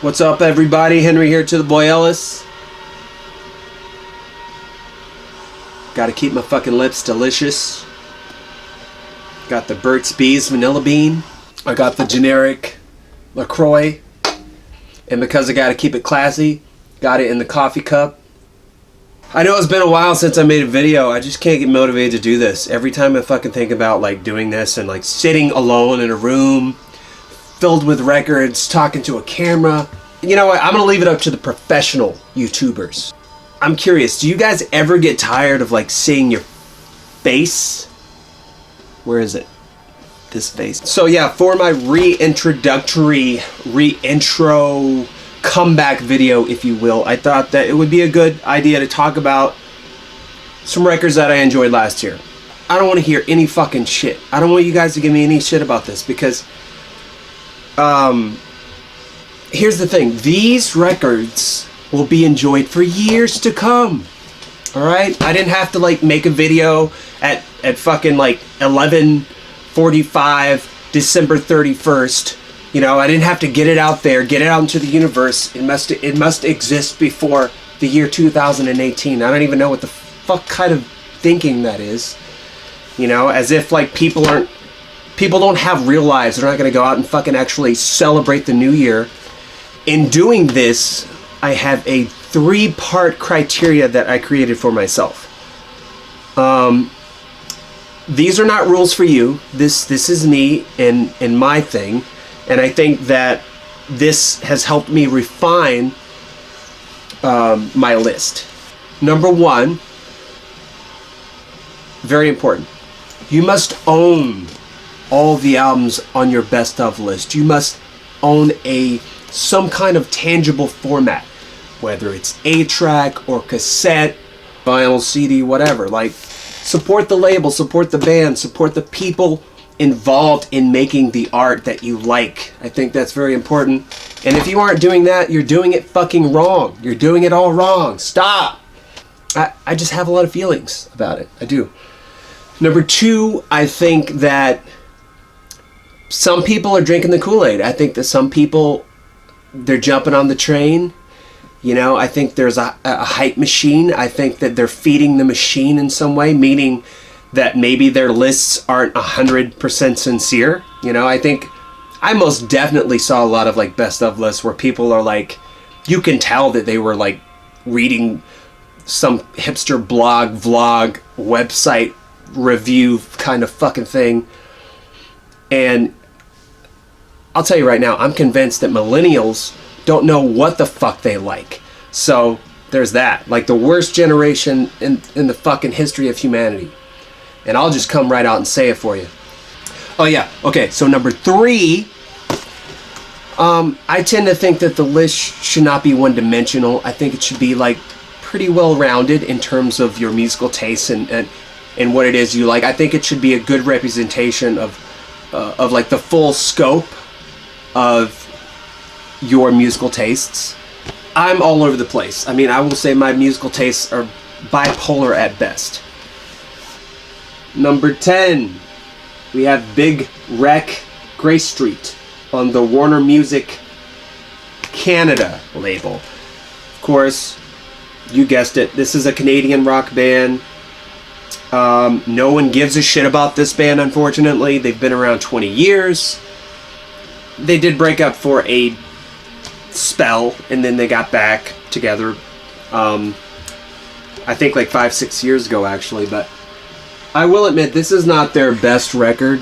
What's up, everybody? Henry here to the boy Ellis. Gotta keep my fucking lips delicious. Got the Burt's Bees Vanilla Bean. I got the generic LaCroix. And because I gotta keep it classy, got it in the coffee cup. I know it's been a while since I made a video. I just can't get motivated to do this. Every time I fucking think about like doing this and like sitting alone in a room filled with records, talking to a camera. You know what? I'm gonna leave it up to the professional YouTubers. I'm curious, do you guys ever get tired of like seeing your face? Where is it? This face. So yeah, for my reintro comeback video, if you will, I thought that it would be a good idea to talk about some records that I enjoyed last year. I don't want to hear any fucking shit. I don't want you guys to give me any shit about this because here's the thing. These records will be enjoyed for years to come. Alright? I didn't have to like make a video at fucking like 11:45 December 31st. You know, I didn't have to get it out there, get it out into the universe. It must exist before the year 2018. I don't even know what the fuck kind of thinking that is. You know, as if like people don't have real lives. They're not going to go out and fucking actually celebrate the new year. In doing this, I have a 3-part criteria that I created for myself. These are not rules for you. This is me and my thing. And I think that this has helped me refine my list. Number 1, very important. You must own all the albums on your best of list. You must own some kind of tangible format, whether it's 8-track or cassette, vinyl, CD, whatever. Like, support the label, support the band, support the people involved in making the art that you like. I think that's very important. And if you aren't doing that, you're doing it fucking wrong. You're doing it all wrong. Stop! I just have a lot of feelings about it. I do. Number 2, I think that some people are drinking the Kool-Aid. I think that some people, they're jumping on the train. You know, I think there's a hype machine. I think that they're feeding the machine in some way, meaning that maybe their lists aren't 100% sincere. You know, I think I most definitely saw a lot of like best of lists where people are like, you can tell that they were like reading some hipster blog, vlog, website review kind of fucking thing. And I'll tell you right now, I'm convinced that millennials don't know what the fuck they like. So there's that. Like the worst generation in the fucking history of humanity. And I'll just come right out and say it for you. Oh yeah, okay, so number 3, I tend to think that the list should not be one-dimensional. I think it should be like pretty well-rounded in terms of your musical tastes and what it is you like. I think it should be a good representation of like the full scope of your musical tastes. I'm all over the place. I mean, I will say my musical tastes are bipolar at best. Number 10, we have Big Wreck Grey Street on the Warner Music Canada label. Of course, you guessed it, this is a Canadian rock band. No one gives a shit about this band, unfortunately. They've been around 20 years. They did break up for a spell, and then they got back together. I think like 5-6 years ago, actually, but I will admit, this is not their best record,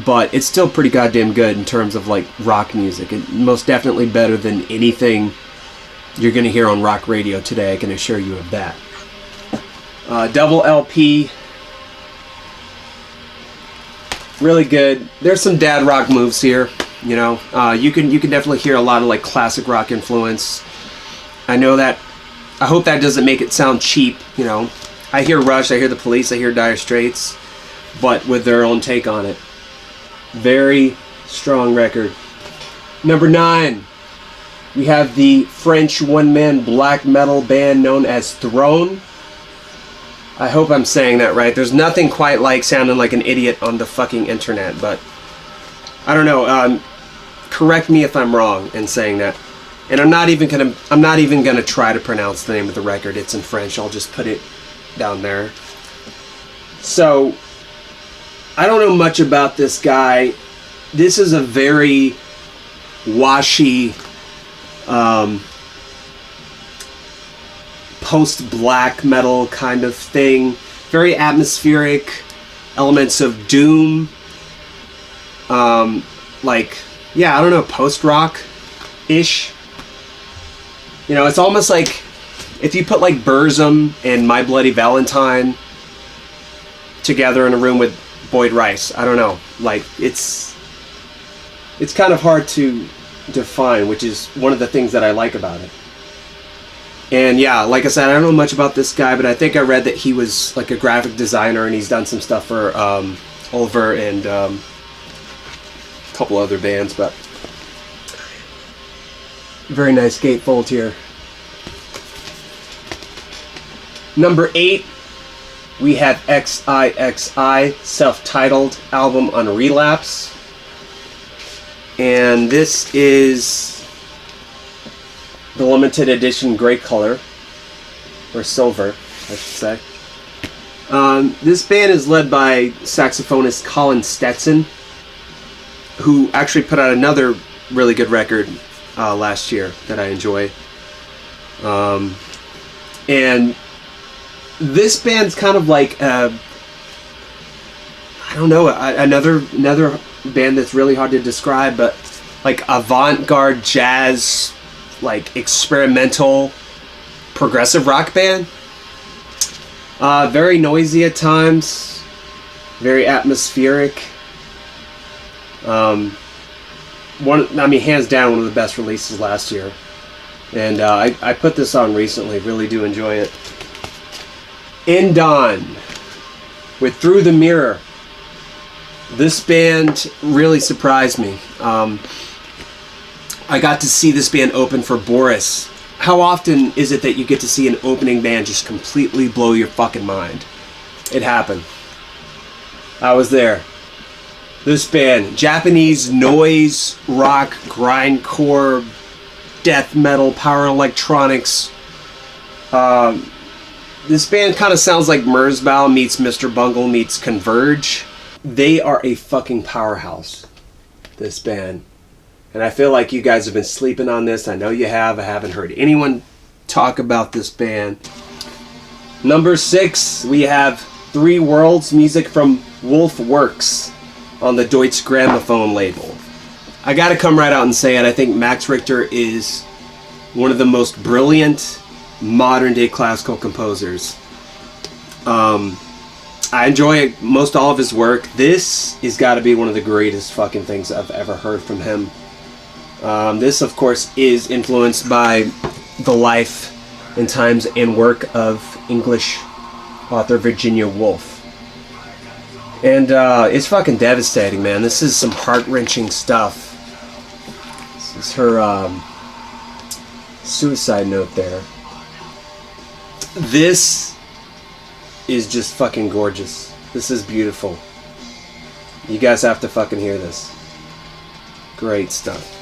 but it's still pretty goddamn good in terms of like rock music. And most definitely better than anything you're going to hear on rock radio today, I can assure you of that. Double LP. Really good. There's some dad rock moves here, you know. You can definitely hear a lot of like classic rock influence. I know that. I hope that doesn't make it sound cheap, you know. I hear Rush, I hear The Police, I hear Dire Straits, but with their own take on it. Very strong record. Number 9, we have the French one-man black metal band known as Throane. I hope I'm saying that right. There's nothing quite like sounding like an idiot on the fucking internet, but I don't know. Correct me if I'm wrong in saying that. And I'm not even gonna try to pronounce the name of the record. It's in French. I'll just put it down there. So I don't know much about this guy. This is a very washy, post-black metal kind of thing. Very atmospheric, elements of doom. Like, yeah, I don't know, post-rock-ish. You know, it's almost like if you put like Burzum and My Bloody Valentine together in a room with Boyd Rice. I don't know. Like, it's kind of hard to define, which is one of the things that I like about it. And yeah, like I said, I don't know much about this guy, but I think I read that he was like a graphic designer and he's done some stuff for Oliver and a couple other bands, but very nice gatefold here. Number 8, we have XIXI, self-titled album on Relapse. And this is the limited edition gray color, or silver, I should say. This band is led by saxophonist Colin Stetson, who actually put out another really good record last year that I enjoy. And this band's kind of like I don't know, another band that's really hard to describe, but like avant-garde jazz, like experimental progressive rock band. Very noisy at times, very atmospheric. Hands down one of the best releases last year, and I put this on recently. Really do enjoy it. Endon with Through the Mirror. This band really surprised me. I got to see this band open for Boris. How often is it that you get to see an opening band just completely blow your fucking mind? It happened. I was there. This band, Japanese noise, rock, grindcore, death metal, power electronics. This band kind of sounds like Merzbow meets Mr. Bungle meets Converge. They are a fucking powerhouse, this band. And I feel like you guys have been sleeping on this. I know you have. I haven't heard anyone talk about this band. Number 6, we have Three Worlds, music from Woolf Works on the Deutsche Grammophon label. I gotta come right out and say it. I think Max Richter is one of the most brilliant modern day classical composers. I enjoy most all of his work. This has got to be one of the greatest fucking things I've ever heard from him. This, of course, is influenced by the life and times and work of English author Virginia Woolf. And it's fucking devastating, man. This is some heart-wrenching stuff. This is her suicide note there. This is just fucking gorgeous. This is beautiful. You guys have to fucking hear this. Great stuff.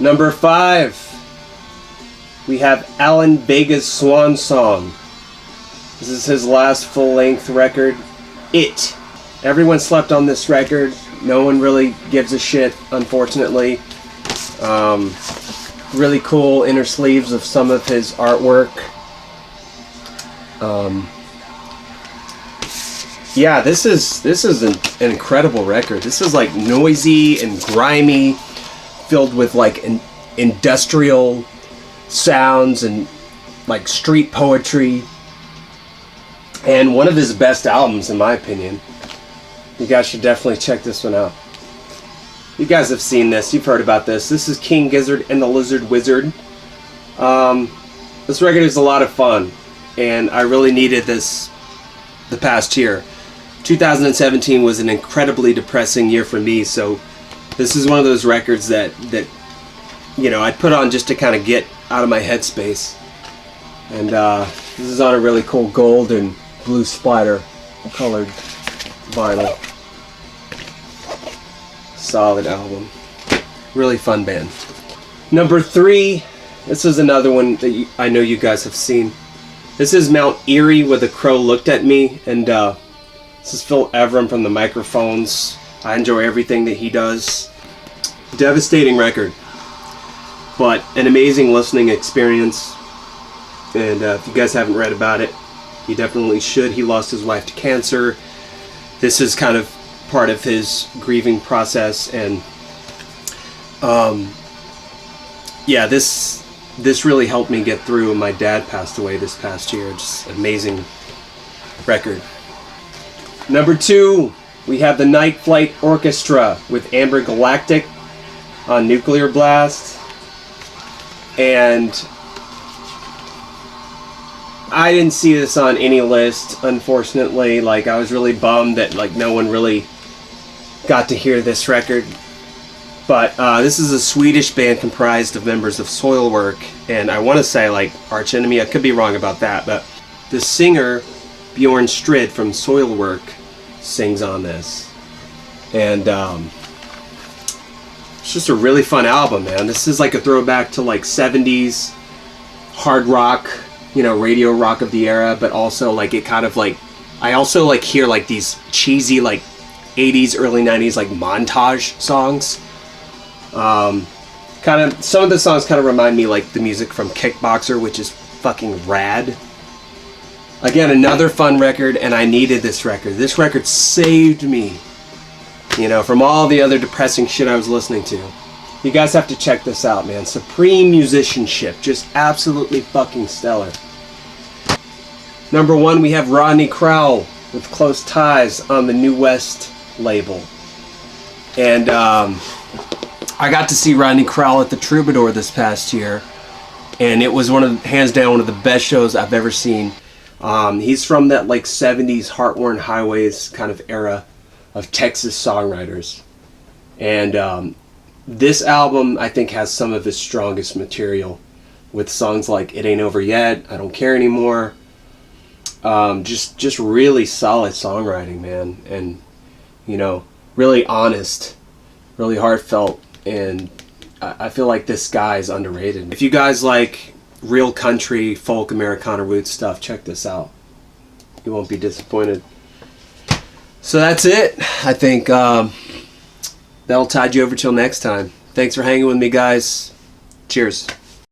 Number 5, we have Alan Vega's Swan Song. This is his last full-length record. It. Everyone slept on this record. No one really gives a shit, unfortunately. Really cool inner sleeves of some of his artwork. Yeah, this is an incredible record. This is like noisy and grimy, filled with like industrial sounds and like street poetry, and one of his best albums in my opinion. You guys should definitely check this one out. You guys have seen this, you've heard about this. This is King Gizzard and the Lizard Wizard. This record is a lot of fun, and I really needed this the past year. 2017 was an incredibly depressing year for me, so this is one of those records that you know, I'd put on just to kind of get out of my headspace. And this is on a really cool gold and blue splatter colored vinyl. Solid album. Really fun band. Number 3, this is another one that I know you guys have seen. This is Mount Eerie with A Crow Looked at Me, and this is Phil Everett from the Microphones. I enjoy everything that he does. Devastating record, but an amazing listening experience. And if you guys haven't read about it, you definitely should. He lost his wife to cancer. This is kind of part of his grieving process, and yeah, this really helped me get through. My dad passed away this past year. Just amazing record. Number 2, we have the Night Flight Orchestra with Amber Galactic on Nuclear Blast. And I didn't see this on any list, unfortunately. Like, I was really bummed that like no one really got to hear this record. But this is a Swedish band comprised of members of Soilwork, and I want to say like Arch Enemy. I could be wrong about that, but the singer Bjorn Strid from Soilwork sings on this, and it's just a really fun album, man. This is like a throwback to like 70s hard rock, you know, radio rock of the era, but also like it kind of like, I also like hear like these cheesy like 80s, early 90s like montage songs. Kind of, some of the songs kind of remind me like the music from Kickboxer, which is fucking rad. Again, another fun record, and I needed this record. This record saved me, you know, from all the other depressing shit I was listening to. You guys have to check this out, man. Supreme musicianship, just absolutely fucking stellar. Number 1, we have Rodney Crowell with Close Ties on the New West label. And I got to see Rodney Crowell at the Troubadour this past year, and it was hands down one of the best shows I've ever seen. He's from that like 70s Heartworn Highways kind of era of Texas songwriters, and this album I think has some of his strongest material, with songs like It Ain't Over Yet, I Don't Care Anymore. Just really solid songwriting, man, and you know, really honest, really heartfelt, and I feel like this guy is underrated. If you guys like real country, folk, Americana roots stuff, check this out. You won't be disappointed. So that's it. I think that'll tide you over till next time. Thanks for hanging with me, guys. Cheers.